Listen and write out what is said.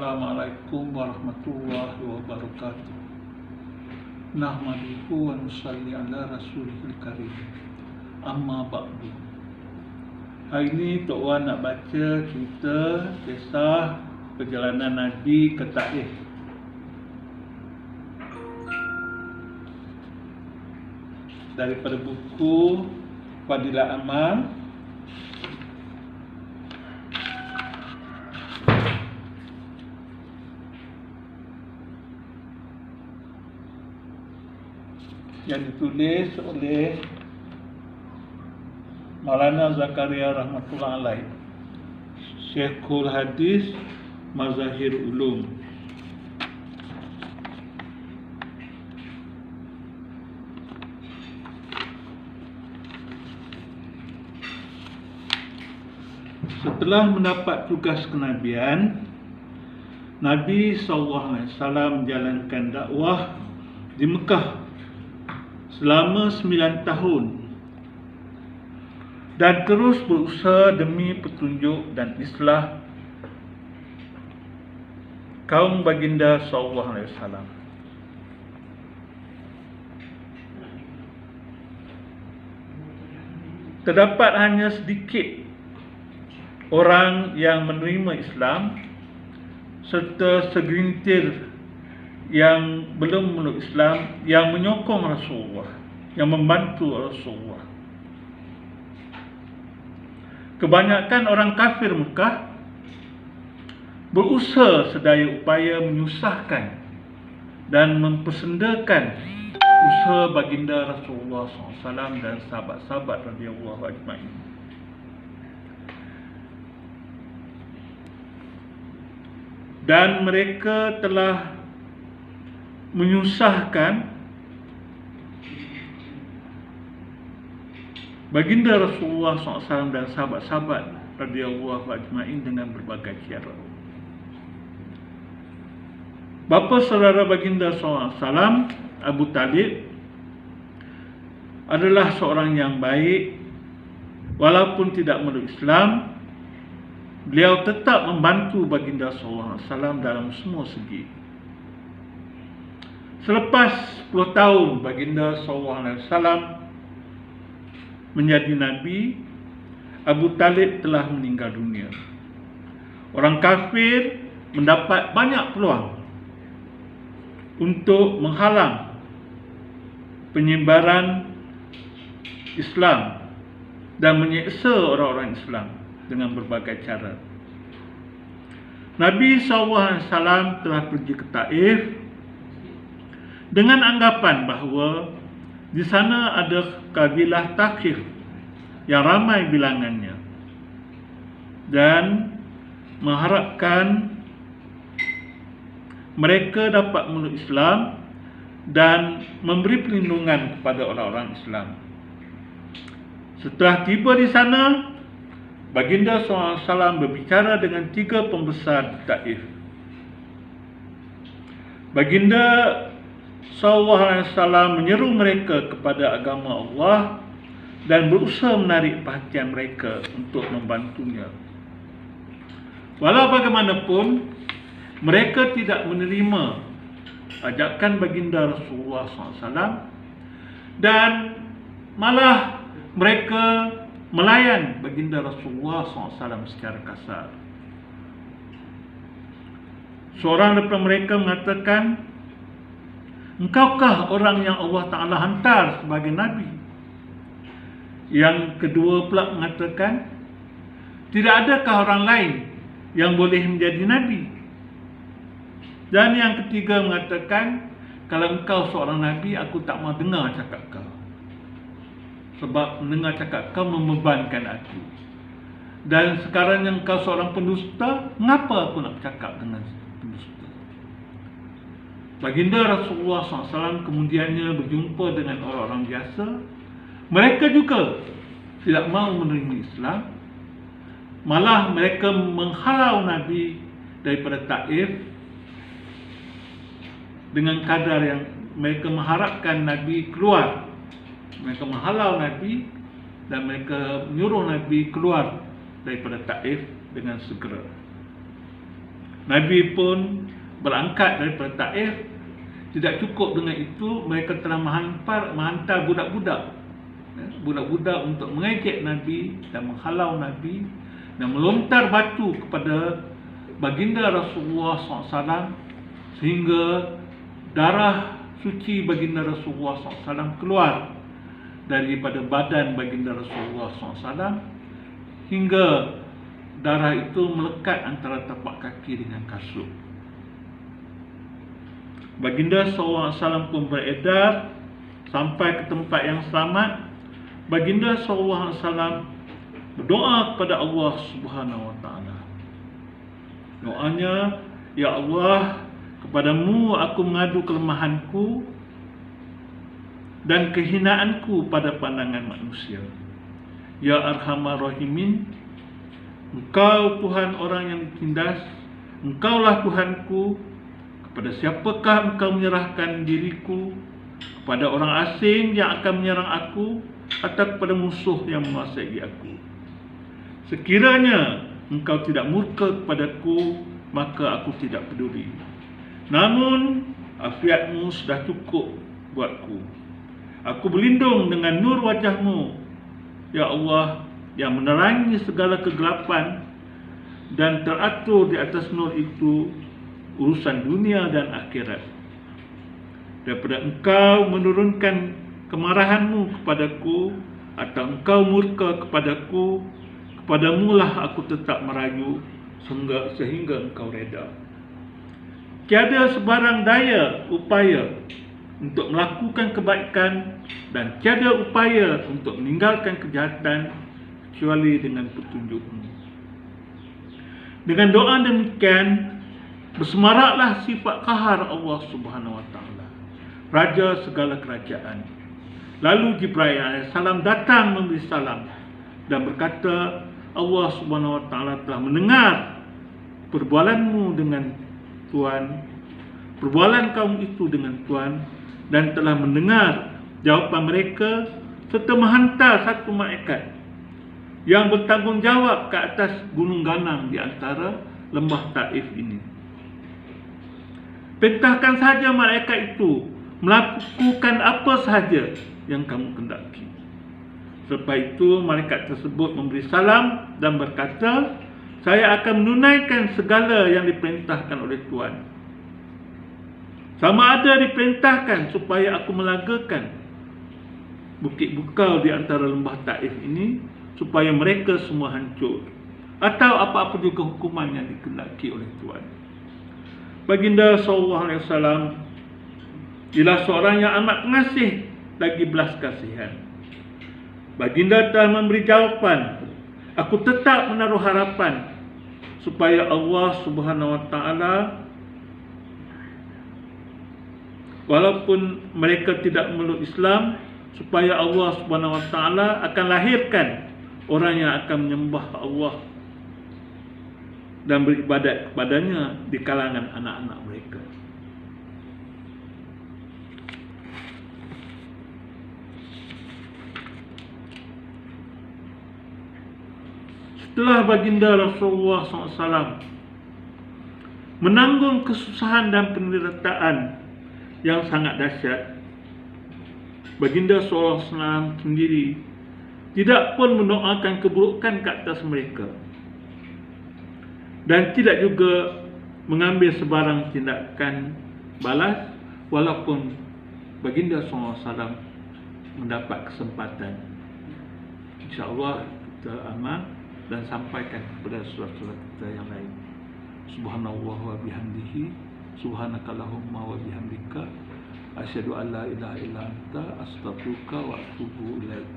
Assalamualaikum warahmatullahi wabarakatuh. Nahmaduhu wa nusalli ala rasulihil karim. Amma ba'du. Hari ini Tok Wan nak baca cerita kisah perjalanan Nabi ke Taif. Daripada buku Fadilah Amal yang ditulis oleh Maulana Zakaria Rahmatullah Alaih, Syekhul Hadis Mazahir Ulum. Setelah mendapat tugas kenabian, Nabi SAW menjalankan dakwah di Mekah selama 9 tahun dan terus berusaha demi petunjuk dan islah kaum baginda SAW. Terdapat hanya sedikit orang yang menerima Islam serta segelintir yang belum memeluk Islam yang menyokong Rasulullah, yang membantu Rasulullah. Kebanyakan orang kafir Mekah berusaha sedaya upaya menyusahkan dan mempersendakan usaha baginda Rasulullah SAW dan sahabat-sahabat radhiyallahu ajma'in. Dan mereka telah menyusahkan baginda Rasulullah SAW dan sahabat-sahabat radhiyallahu ajma'in dengan berbagai cara. Bapa saudara baginda SAW, Abu Talib, adalah seorang yang baik. Walaupun tidak memeluk Islam, beliau tetap membantu baginda SAW dalam semua segi. Selepas 10 tahun baginda SAW menjadi Nabi, Abu Talib telah meninggal dunia. Orang kafir mendapat banyak peluang untuk menghalang penyebaran Islam dan menyeksa orang-orang Islam dengan berbagai cara. Nabi SAW telah pergi ke Taif dengan anggapan bahawa di sana ada kabilah Thaqif yang ramai bilangannya dan mengharapkan mereka dapat memeluk Islam dan memberi perlindungan kepada orang-orang Islam. Setelah tiba di sana, baginda SAW berbicara dengan 3 pembesar di Taif. Baginda SAW menyeru mereka kepada agama Allah dan berusaha menarik perhatian mereka untuk membantunya. Walau bagaimanapun, mereka tidak menerima ajakan baginda Rasulullah SAW dan malah mereka melayan baginda Rasulullah SAW secara kasar. Seorang daripada mereka mengatakan, "Engkaukah orang yang Allah Ta'ala hantar sebagai Nabi?" Yang kedua pula mengatakan, "Tidak adakah orang lain yang boleh menjadi Nabi?" Dan yang ketiga mengatakan, "Kalau engkau seorang Nabi, aku tak mahu dengar cakap kau. Sebab mendengar cakap kau membebankan aku. Dan sekarang yang kau seorang pendusta, mengapa aku nak bercakap dengan pendusta?" Baginda Rasulullah SAW kemudiannya berjumpa dengan orang-orang biasa. Mereka juga tidak mahu menerima Islam. Malah mereka menghalau Nabi daripada Taif dengan kadar yang mereka mengharapkan Nabi keluar. Mereka menghalau Nabi dan mereka menyuruh Nabi keluar daripada Taif dengan segera. Nabi pun berangkat daripada Taif. Tidak cukup dengan itu, mereka telah menghantar budak-budak untuk mengejek Nabi dan menghalau Nabi dan melontar batu kepada baginda Rasulullah SAW, sehingga darah suci baginda Rasulullah SAW keluar daripada badan baginda Rasulullah SAW, hingga darah itu melekat antara tapak kaki dengan kasut. Baginda SAW pun beredar sampai ke tempat yang selamat. Baginda SAW berdoa kepada Allah Subhanahu Wa Taala. Doanya, Ya Allah, kepadamu aku mengadu kelemahanku dan kehinaanku pada pandangan manusia. Ya Arhamar Rahimin, Engkau Tuhan orang yang ditindas, Engkaulah Tuhanku. Kepada siapakah Engkau menyerahkan diriku? Kepada orang asing yang akan menyerang aku, atau kepada musuh yang menguasai aku? Sekiranya Engkau tidak murka kepadaku, maka aku tidak peduli. Namun afiatmu sudah cukup buatku. Aku berlindung dengan nur wajahmu, Ya Allah, yang menerangi segala kegelapan, dan teratur di atas nur itu urusan dunia dan akhirat. Daripada Engkau menurunkan kemarahanmu kepadaku, atau Engkau murka kepadaku, kepadamulah aku tetap merayu sehingga Engkau reda. Tiada sebarang daya upaya untuk melakukan kebaikan, dan tiada upaya untuk meninggalkan kejahatan kecuali dengan petunjuk-Mu. Dengan doa demikian, bersemaraklah sifat qahar Allah Subhanahu Wa Taala, Raja segala kerajaan. Lalu Jibril AS datang memberi salam dan berkata, Allah Subhanahu Wa Taala telah mendengar perbualanmu dengan Tuhan, perbualan kaum itu dengan Tuhan, dan telah mendengar jawapan mereka, serta menghantar satu malaikat yang bertanggungjawab ke atas gunung ganang di antara lembah Taif ini. Perintahkan saja malaikat itu melakukan apa sahaja yang kamu kendaki. Selepas itu malaikat tersebut memberi salam dan berkata, saya akan menunaikan segala yang diperintahkan oleh Tuhan. Sama ada diperintahkan supaya aku melagakan bukit bukal di antara lembah Taif ini, supaya mereka semua hancur, atau apa-apa juga hukuman yang dikehendaki oleh Tuhan. Baginda SAW ialah seorang yang amat pengasih lagi belas kasihan. Baginda telah memberi jawapan. Aku tetap menaruh harapan supaya Allah Subhanahu Wa Taala, walaupun mereka tidak memeluk Islam, supaya Allah Subhanahu Wa Taala akan lahirkan orang yang akan menyembah Allah dan beribadat kepadanya di kalangan anak-anak mereka. Setelah baginda Rasulullah SAW menanggung kesusahan dan penderitaan yang sangat dahsyat, baginda SAW sendiri tidak pun mendoakan keburukan ke atas mereka, dan tidak juga mengambil sebarang tindakan balas, walaupun baginda SAW mendapat kesempatan. InsyaAllah kita amal dan sampaikan kepada saudara-saudara kita yang lain. Subhanallah wa bihamdihi, subhanakallahumma wa bihamdika, asyhadu an la ilaha illa anta, astaghfiruka wa atubu ilaik.